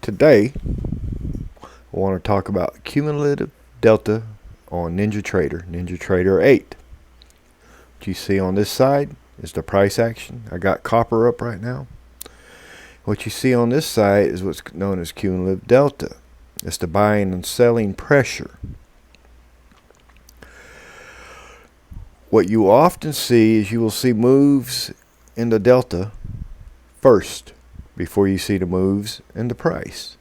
Today, I want to talk about cumulative delta on NinjaTrader, NinjaTrader 8. What you see on this side is the price action. I got copper up right now. What you see on this side is what's known as cumulative delta. It's the buying and selling pressure. What you often see is you will see moves in the delta first before you see the moves in the price.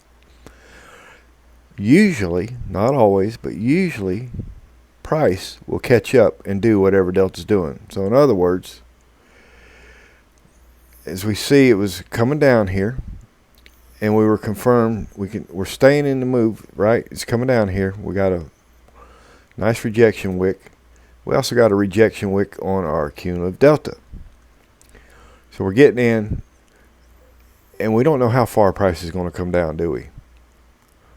Usually, not always, but usually price will catch up and do whatever delta's doing. So in other words, as we see, it was coming down here and we were confirmed we're staying in the move, right? It's coming down here. We got a nice rejection wick. We also got a rejection wick on our cumulative delta. So we're getting in, and we don't know how far price is going to come down, do we?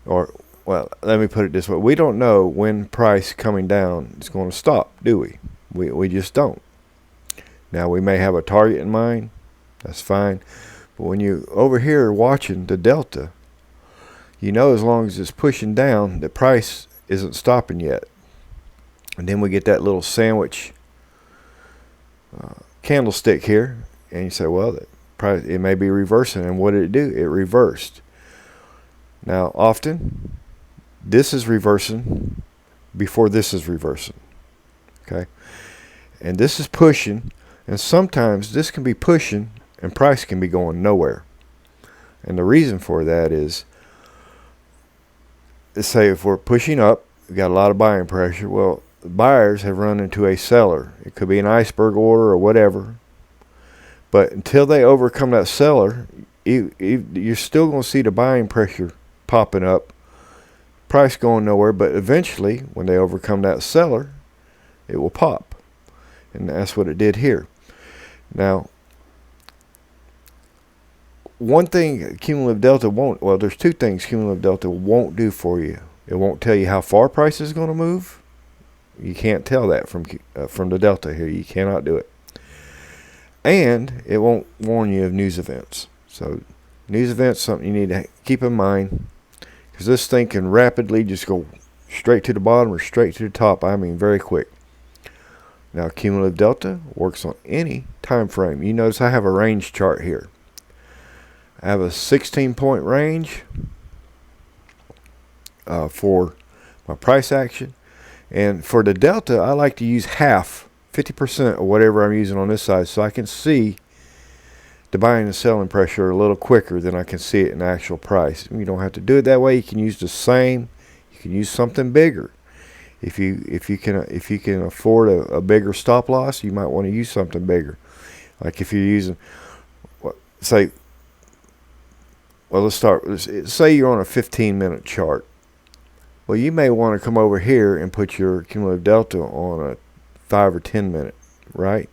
Or, well, let me put it this way. We don't know when price coming down is going to stop, do we? We just don't. Now, we may have a target in mind. That's fine. But when you over here watching the delta, you know as long as it's pushing down, the price isn't stopping yet. And then we get that little sandwich candlestick here. And you say, well, it may be reversing. And what did it do? It reversed. Now, often, this is reversing before this is reversing. Okay? And this is pushing. And sometimes this can be pushing and price can be going nowhere. And the reason for that is, let's say if we're pushing up, we got a lot of buying pressure. Well, buyers have run into a seller. It could be an iceberg order or whatever. But until they overcome that seller, you're still going to see the buying pressure popping up, price going nowhere. But eventually, when they overcome that seller, it will pop. And that's what it did here. Now, one thing cumulative delta won't, well, there's two things cumulative delta won't do for you. It won't tell you how far price is going to move. You can't tell that from the delta here. You cannot do it. And it won't warn you of news events. So news events, something you need to keep in mind, because this thing can rapidly just go straight to the bottom or straight to the top. I mean, very quick. Now, cumulative delta works on any time frame. You notice I have a range chart here. I have a 16-point range for my price action. And for the delta, I like to use half, 50% of whatever I'm using on this side, so I can see the buying and selling pressure a little quicker than I can see it in actual price. You don't have to do it that way. You can use the same. You can use something bigger. If you can afford a bigger stop loss, you might want to use something bigger. Like if you're using, say, well, let's start. Say you're on a 15-minute chart. Well, you may want to come over here and put your cumulative delta on a 5 or 10 minute, right?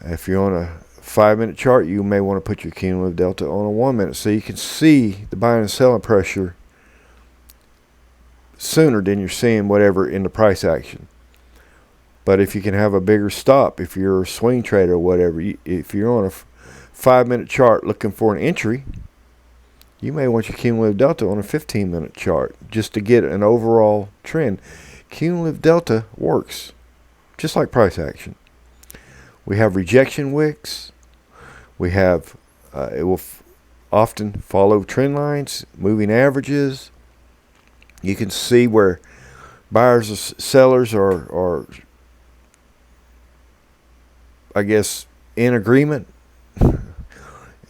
If you're on a 5-minute chart, you may want to put your cumulative delta on a 1 minute, so you can see the buying and selling pressure sooner than you're seeing whatever in the price action. But if you can have a bigger stop, if you're a swing trader or whatever, if you're on a 5-minute chart looking for an entry, you may want your cumulative delta on a 15-minute chart just to get an overall trend. Cumulative delta works just like price action. We have rejection wicks. We have, it will often follow trend lines, moving averages. You can see where buyers or sellers are, I guess, in agreement.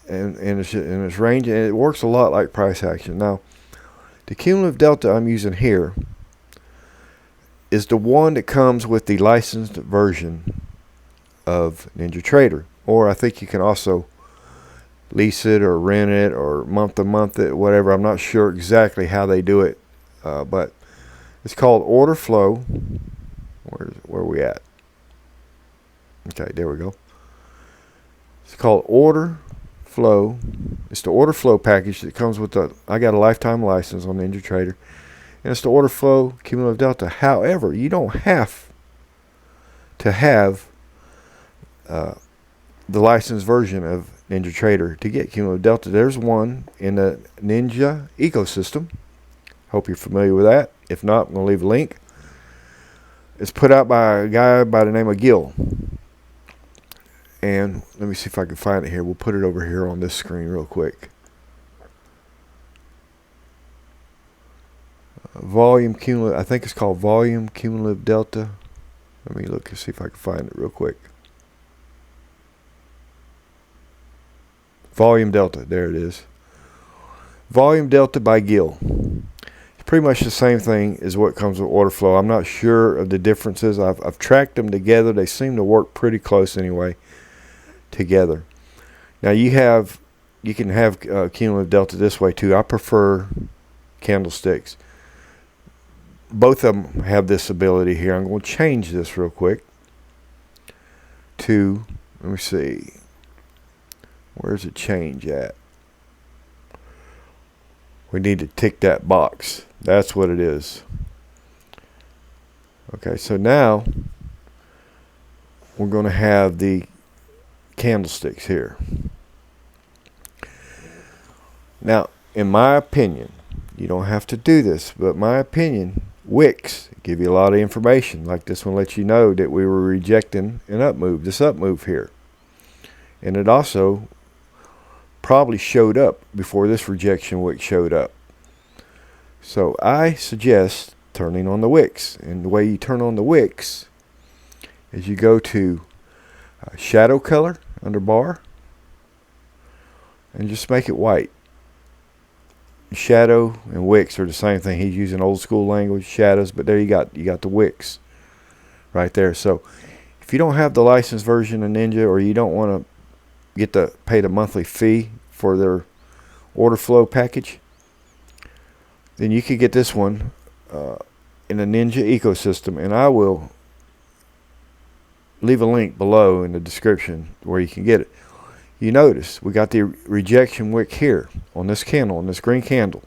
And its range, and it works a lot like price action. Now, the cumulative delta I'm using here is the one that comes with the licensed version of NinjaTrader, or I think you can also lease it or rent it or month to month it, whatever. I'm not sure exactly how they do it, but it's called order flow. Where are we at? Okay, there we go. It's called order flow. It's the order flow package that comes with I got a lifetime license on NinjaTrader, and it's the order flow cumulative delta. However, you don't have to have the licensed version of NinjaTrader to get cumulative delta. There's one in the Ninja ecosystem. Hope you're familiar with that. If not, I'm going to leave a link. It's put out by a guy by the name of Gil. And let me see if I can find it here. We'll put it over here on this screen real quick. Volume cumulative, I think it's called Volume Cumulative Delta. Let me look and see if I can find it real quick. Volume Delta, there it is. Volume Delta by Gil. It's pretty much the same thing as what comes with order flow. I'm not sure of the differences. I've tracked them together. They seem to work pretty close anyway together. Now you can have cumulative delta this way too. I prefer candlesticks. Both of them have this ability here. I'm going to change this real quick to, let me see, where's the change at? We need to tick that box. That's what it is. Okay, so now we're going to have the candlesticks here. Now, in my opinion, you don't have to do this, but my opinion, wicks give you a lot of information. Like this one lets you know that we were rejecting an up move, this up move here. And it also probably showed up before this rejection wick showed up. So I suggest turning on the wicks. And the way you turn on the wicks is you go to shadow color under bar and just make it white. Shadow and wicks are the same thing. He's using old school language, shadows, but there you got the wicks right there. So if you don't have the licensed version of Ninja, or you don't want to pay the monthly fee for their order flow package, then you could get this one in the Ninja ecosystem, and I will leave a link below in the description where you can get it. You notice we got the rejection wick here on this candle, on this green candle.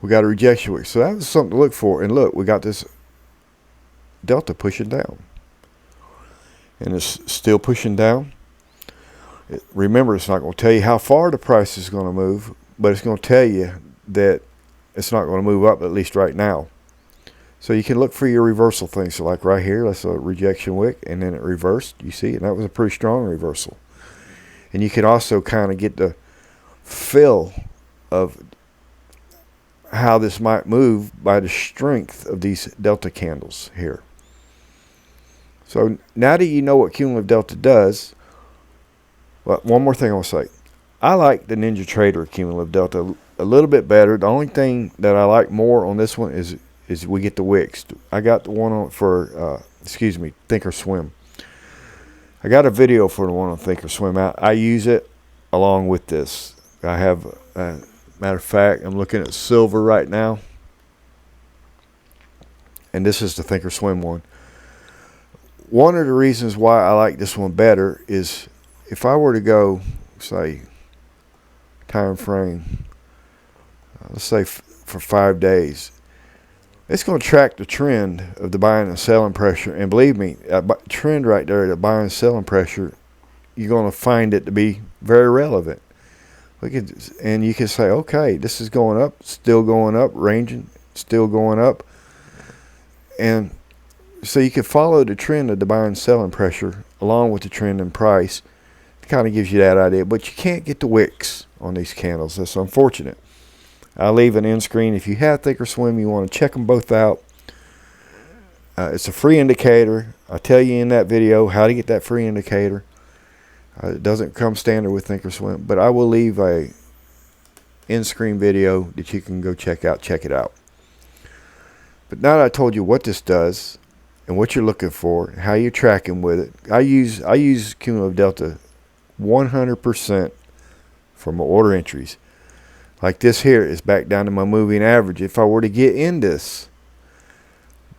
We got a rejection wick. So that was something to look for. And look, we got this delta pushing down. And it's still pushing down. Remember, it's not going to tell you how far the price is going to move, but it's going to tell you that it's not going to move up, at least right now. So you can look for your reversal things. So like right here, that's a rejection wick, and then it reversed. You see, and that was a pretty strong reversal. And you can also kind of get the feel of how this might move by the strength of these delta candles here. So now that you know what cumulative delta does, well, one more thing I want to say. I like the NinjaTrader cumulative delta a little bit better. The only thing that I like more on this one is we get the wicks. I got the one on for Thinkorswim. I got a video for the one on Thinkorswim. I use it along with this. I have, matter of fact, I'm looking at silver right now, and this is the Thinkorswim one. One of the reasons why I like this one better is if I were to go, say, time frame, let's say for 5 days, it's going to track the trend of the buying and selling pressure. And believe me, that trend right there, the buying and selling pressure, you're going to find it to be very relevant. Look at this, and you can say, okay, this is going up, still going up, ranging, still going up. And so you can follow the trend of the buying and selling pressure along with the trend in price. It kind of gives you that idea. But you can't get the wicks on these candles. That's unfortunate. I'll leave an end screen. If you have Thinkorswim, you want to check them both out. It's a free indicator. I tell you in that video how to get that free indicator. It doesn't come standard with Thinkorswim, but I will leave a end screen video that you can go check out. Check it out. But now that I told you what this does and what you're looking for, how you're tracking with it, I use cumulative delta 100% for my order entries. Like this here is back down to my moving average. If I were to get in this,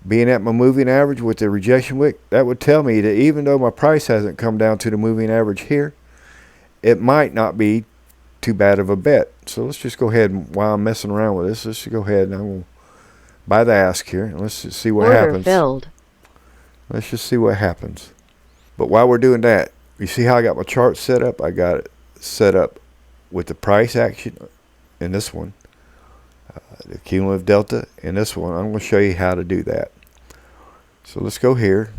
being at my moving average with the rejection wick, that would tell me that even though my price hasn't come down to the moving average here, it might not be too bad of a bet. So let's just go ahead, and while I'm messing around with this, let's just go ahead and I'm going to buy the ask here, and let's just see what happens. Filled. Let's just see what happens. But while we're doing that, You see how I got my chart set up? I got it set up with the price action in this one, the cumulative delta in this one. I'm going to show you how to do that. So let's go here,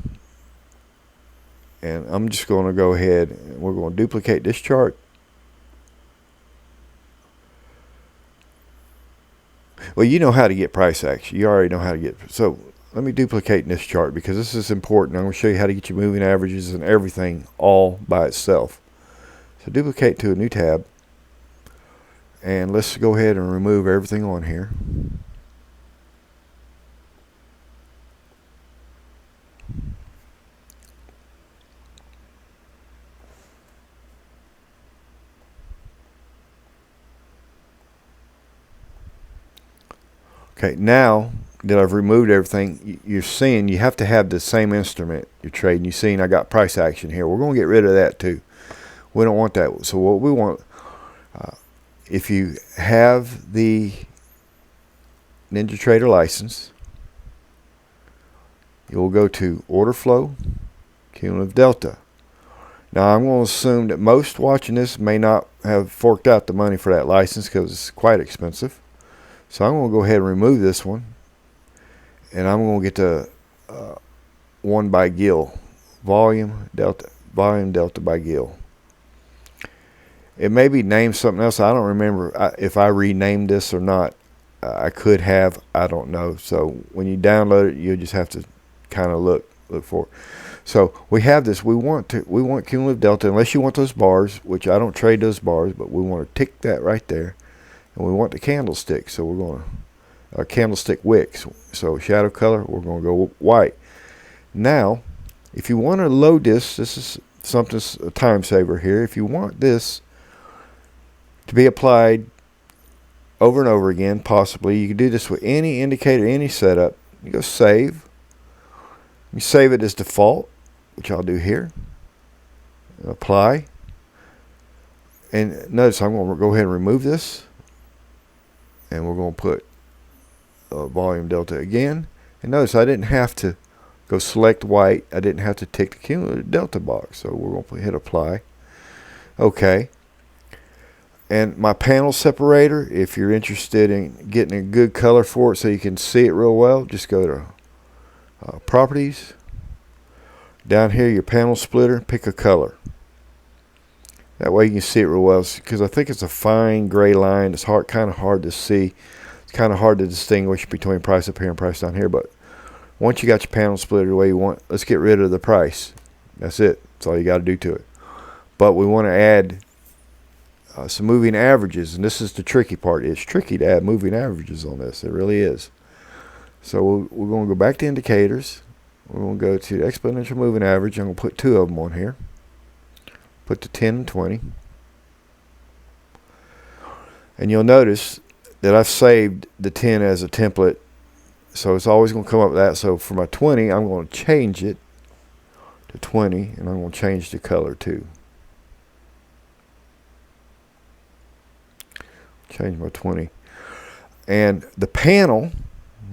and I'm just going to go ahead and we're going to duplicate this chart. Well, you know how to get price action. You already know how to get. So let me duplicate this chart because this is important. I'm going to show you how to get your moving averages and everything all by itself. So duplicate to a new tab, and let's go ahead and remove everything on here. Okay, now that I've removed everything, you're seeing you have to have the same instrument you're trading. You're seeing I got price action here. We're going to get rid of that too. We don't want that. So what we want, if you have the NinjaTrader license, you'll go to Order Flow, Cumulative Delta. Now I'm going to assume that most watching this may not have forked out the money for that license because it's quite expensive. So I'm going to go ahead and remove this one, and I'm going to get the one by Gill, volume delta by Gill. It may be named something else. I don't remember if I renamed this or not. I could have. I don't know. So when you download it, you just have to kind of look for it. So we have this. We want cumulative delta, unless you want those bars, which I don't trade those bars, but we want to tick that right there. And we want the candlestick, so we're going to candlestick wicks. So shadow color, we're going to go white. Now, if you want to load this is something, a time saver here. If you want this to be applied over and over again, possibly, you can do this with any indicator, any setup. You go save. You save it as default, which I'll do here. Apply. And notice I'm going to go ahead and remove this. And we're going to put volume delta again. And notice I didn't have to go select white. I didn't have to tick the cumulative delta box. So we're going to hit apply. Okay. And my panel separator, if you're interested in getting a good color for it so you can see it real well, just go to properties. Down here, your panel splitter, pick a color. That way you can see it real well, because I think it's a fine gray line. It's kind of hard to see. It's kind of hard to distinguish between price up here and price down here. But once you got your panel splitter the way you want, let's get rid of the price. That's it. That's all you got to do to it. But we want to add some moving averages, and this is the tricky part. It's tricky to add moving averages on this. It really is. So we're going to go back to indicators. We're going to go to exponential moving average. I'm going to put 2 of them on here. Put the 10 and 20. And you'll notice that I've saved the 10 as a template. So it's always going to come up with that. So for my 20, I'm going to change it to 20. And I'm going to change the color too. Change my 20. And the panel,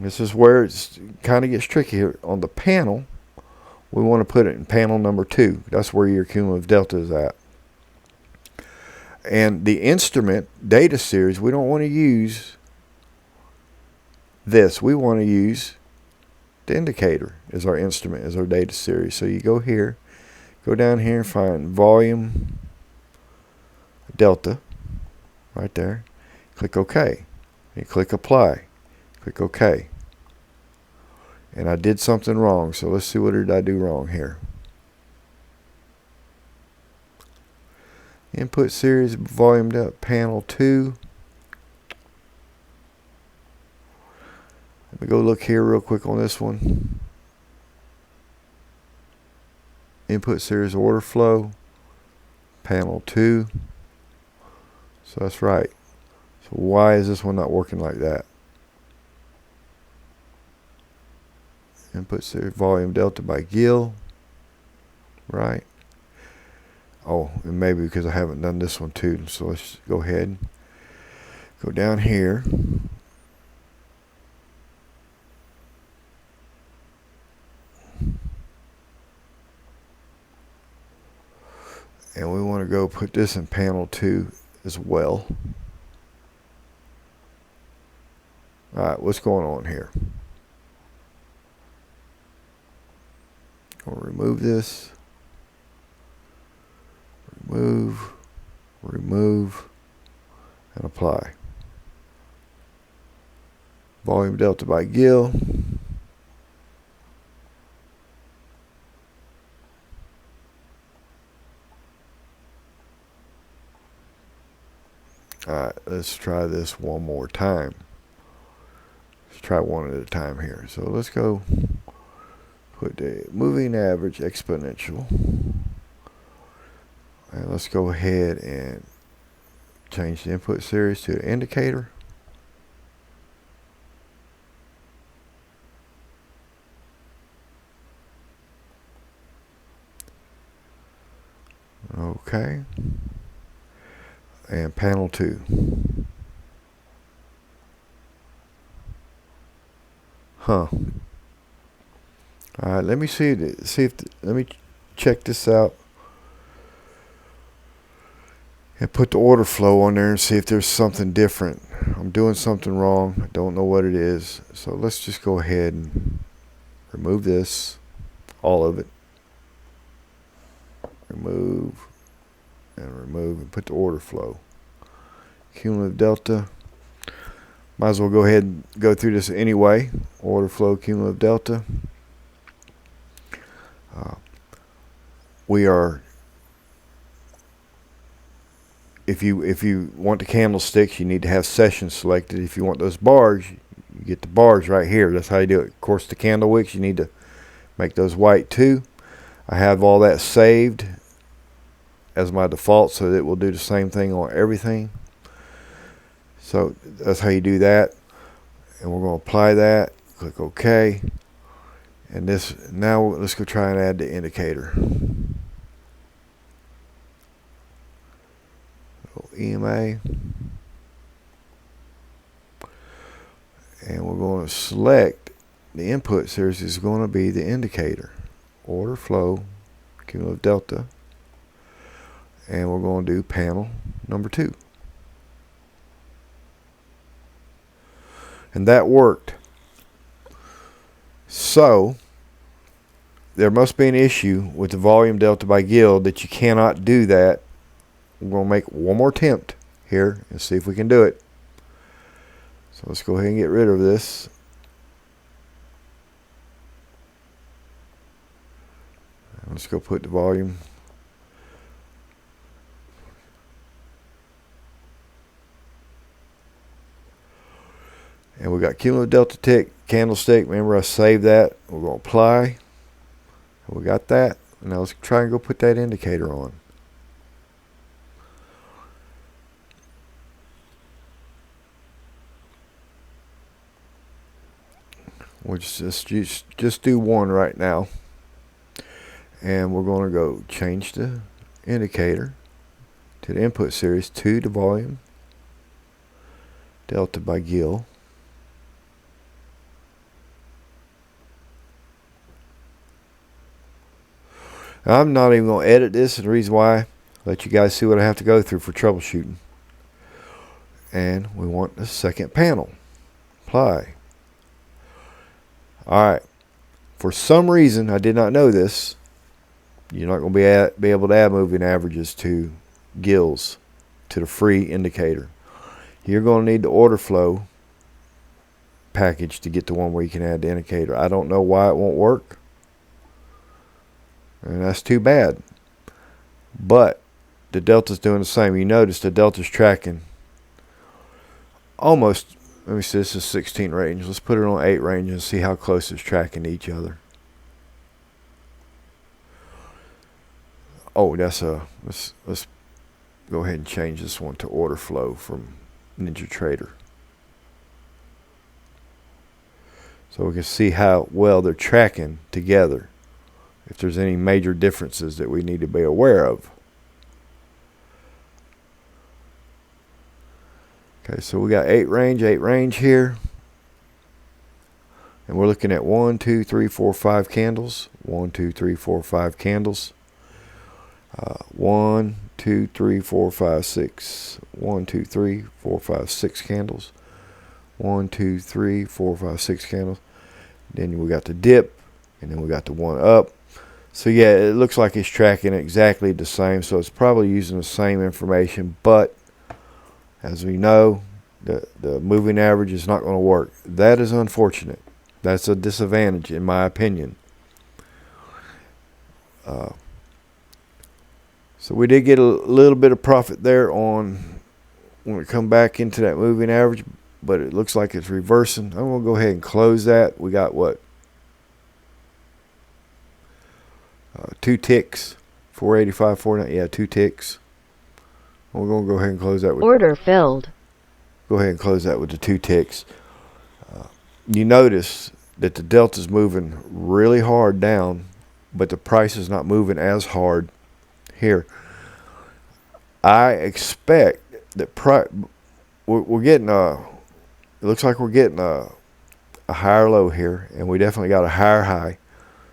this is where it kind of gets tricky here. On the panel, we want to put it in panel number 2. That's where your cumulative delta is at. And the instrument data series, we don't want to use this. We want to use the indicator as our instrument, as our data series. So you go here, go down here and find volume delta right there. Click OK. And click apply. Click OK. And I did something wrong, so let's see what did I do wrong here. Input series volume delta panel 2. Let me go look here real quick on this one. Input series order flow panel 2. So that's right. So why is this one not working like that? Input series volume delta by Gill. Right. Oh, and maybe because I haven't done this one too. So let's go ahead. Go down here. And we want to go put this in panel 2 as well. Alright, what's going on here? I'll remove this. Remove, and apply. Volume delta by Gill. Alright, let's try this one more time. Let's try one at a time here. So let's go put the moving average exponential. And let's go ahead and change the input series to an indicator. Okay. And panel 2. Huh. Alright, let me let me check this out and put the order flow on there and see if there's something different. I'm doing something wrong. I don't know what it is. So let's just go ahead and remove this, all of it. Remove, and put the order flow. Cumulative delta. Might as well go ahead and go through this anyway. Order flow, cumulative delta. We are, if you want the candlesticks, you need to have sessions selected. If you want those bars, you get the bars right here. That's how you do it. Of course, the candle wicks, you need to make those white too. I have all that saved as my default, so that it will do the same thing on everything. So that's how you do that. And we're going to apply that. Click OK. And this, now let's go try and add the indicator. EMA. And we're going to select the input series is going to be the indicator. Order flow, cumulative delta. And we're going to do panel number 2. And that worked. So there must be an issue with the volume delta by Gill that you cannot do that. We're going to make one more attempt here and see if we can do it. So let's go ahead and get rid of this. Let's go put the volume. And we got cumulative delta tick, candlestick. Remember I saved that. We're going to apply. We got that. Now let's try and go put that indicator on. We'll just do one right now. And we're going to go change the indicator to the input series to the volume delta by Gill. I'm not even going to edit this, and the reason why, let you guys see what I have to go through for troubleshooting. And we want the second panel. Apply. Alright. For some reason, I did not know this. You're not going to be able to add moving averages to Gills, to the free indicator. You're going to need the order flow package to get the one where you can add the indicator. I don't know why it won't work. And that's too bad. But the delta's doing the same. You notice the delta's tracking almost, let me see, this is 16 range. Let's put it on 8 range and see how close it's tracking to each other. Oh, that's a, let's go ahead and change this one to order flow from NinjaTrader. So we can see how well they're tracking together. If there's any major differences that we need to be aware of. Okay, so we got 8 range here. And we're looking at 1, 2, 3, 4, 5 candles. 1, 2, 3, 4, 5 candles. 1, 2, 3, 4, 5, 6. 1, 2, 3, 4, 5, 6 candles. 1, 2, 3, 4, 5, 6 candles. Then we got the dip, and then we got the one up. So yeah, it looks like it's tracking exactly the same. So it's probably using the same information, but as we know, the moving average is not going to work. That is unfortunate. That's a disadvantage in my opinion. So we did get a little bit of profit there on when we come back into that moving average, but it looks like it's reversing. I'm going to go ahead and close that. We got what? 2 ticks. 485, 49. Yeah, 2 ticks. We're going to go ahead and close that with order filled. Go ahead and close that with the 2 ticks. You notice that the delta is moving really hard down, but the price is not moving as hard here. I expect that we're getting it looks like we're getting a higher low here, and we definitely got a higher high.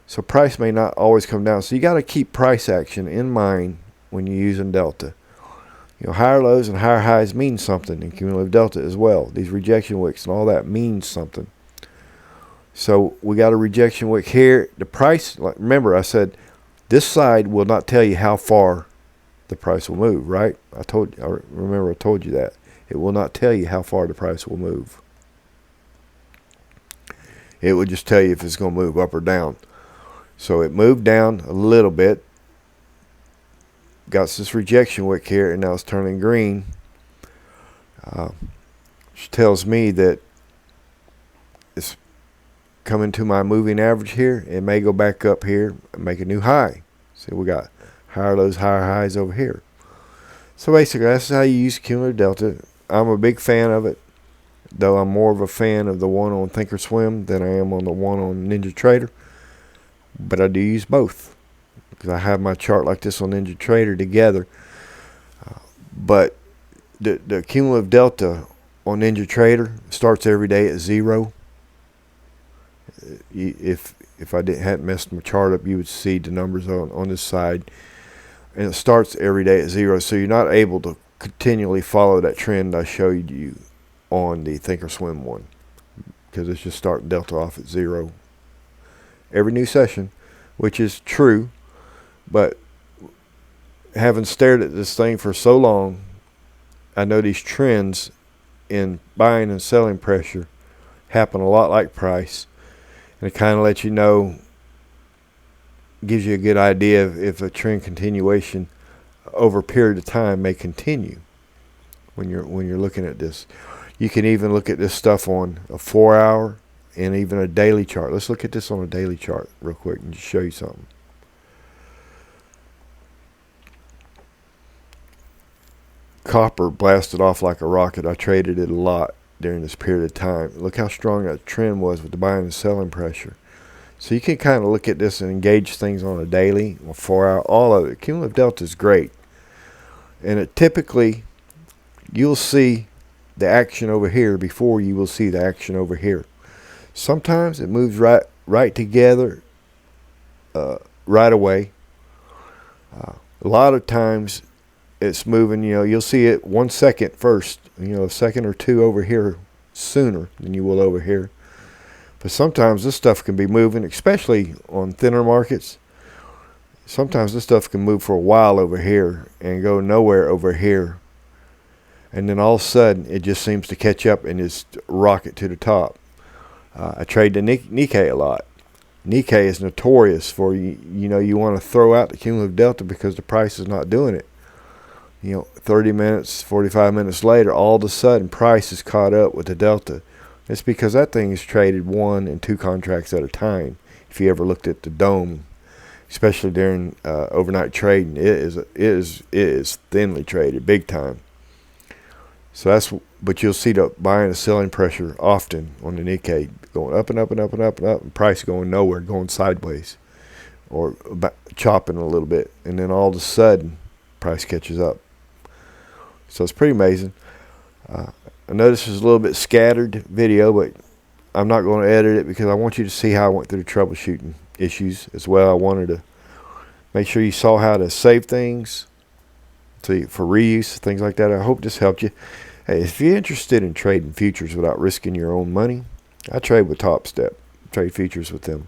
So price may not always come down. So you got to keep price action in mind when you're using delta. You know, higher lows and higher highs mean something in cumulative delta as well. These rejection wicks and all that means something. So we got a rejection wick here. The price, like, remember I said this side will not tell you how far the price will move, right? I told you that. It will not tell you how far the price will move. It will just tell you if it's going to move up or down. So it moved down a little bit. Got this rejection wick here, and now it's turning green. Which tells me that it's coming to my moving average here. It may go back up here and make a new high. See, we got higher lows, higher highs over here. So basically, that's how you use cumulative delta. I'm a big fan of it, though I'm more of a fan of the one on Thinkorswim than I am on the one on NinjaTrader. But I do use both because I have my chart like this on NinjaTrader together. But the cumulative delta on NinjaTrader starts every day at 0. If I hadn't messed my chart up, you would see the numbers on this side. And it starts every day at 0. So you're not able to continually follow that trend I showed you on the Thinkorswim one, because it's just starting delta off at 0 every new session, which is true. But having stared at this thing for so long, I know these trends in buying and selling pressure happen a lot like price. And it kind of lets you know, gives you a good idea of if a trend continuation over a period of time may continue when you're looking at this. You can even look at this stuff on a 4-hour and even a daily chart. Let's look at this on a daily chart real quick and just show you something. Copper blasted off like a rocket. I traded it a lot during this period of time. Look how strong that trend was with the buying and selling pressure. So you can kind of look at this and engage things on a daily or 4-hour, all of it. Cumulative delta is great. And it typically, you'll see the action over here before you will see the action over here. Sometimes it moves right together right away. A lot of times it's moving, you'll see it 1 second first, a second or two over here sooner than you will over here. But sometimes this stuff can be moving, especially on thinner markets. Sometimes this stuff can move for a while over here and go nowhere over here. And then all of a sudden, it just seems to catch up and just rocket to the top. I trade the Nikkei a lot. Nikkei is notorious for, you want to throw out the cumulative delta because the price is not doing it. 30 minutes, 45 minutes later, all of a sudden, price is caught up with the delta. It's because that thing is traded 1 and 2 contracts at a time. If you ever looked at the dome, especially during overnight trading, it is thinly traded, big time. So but you'll see the buying and selling pressure often on the Nikkei going up and up and up and up and up, and price going nowhere, going sideways, or chopping a little bit, and then all of a sudden, price catches up. So it's pretty amazing. I know this is a little bit scattered video, but I'm not going to edit it because I want you to see how I went through the troubleshooting issues as well. I wanted to Make sure you saw how to save things for reuse, things like that. I hope this helped you. Hey, if you're interested in trading futures without risking your own money, I trade with TopStep. Trade futures with them.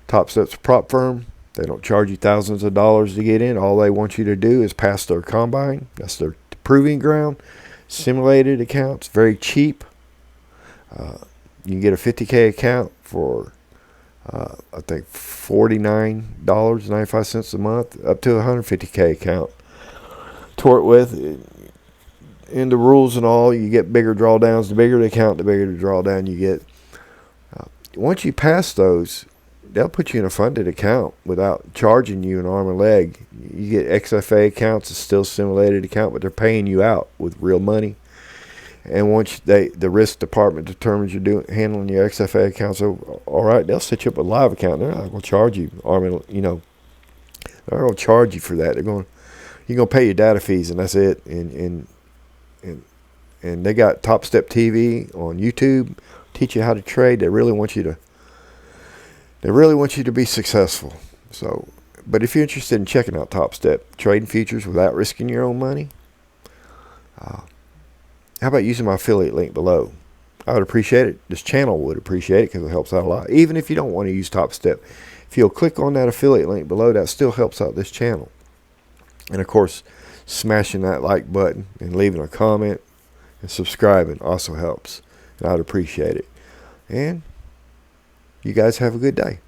TopStep's a prop firm. They don't charge you thousands of dollars to get in. All they want you to do is pass their combine. That's their proving ground. Simulated accounts, very cheap. You can get a 50K account for I think $49.95 a month, up to a 150K account to work with. In the rules and all, you get bigger drawdowns. The bigger the account, the bigger the drawdown you get. Once you pass those, they'll put you in a funded account without charging you an arm and leg. You get XFA accounts, it's still simulated account, but they're paying you out with real money. And once the risk department determines you're handling your XFA accounts, all right, they'll set you up a live account. They're not going to charge you they're not going to charge you for that. You're going to pay your data fees, and that's it. And they got TopStep TV on YouTube, teach you how to trade. They really want you to be successful. So, but if you're interested in checking out TopStep, trading futures without risking your own money, how about using my affiliate link below? I would appreciate it. This channel would appreciate it because it helps out a lot. Even if you don't want to use TopStep, if you'll click on that affiliate link below, that still helps out this channel. And of course, smashing that like button and leaving a comment and subscribing also helps. And I'd appreciate it. And you guys have a good day.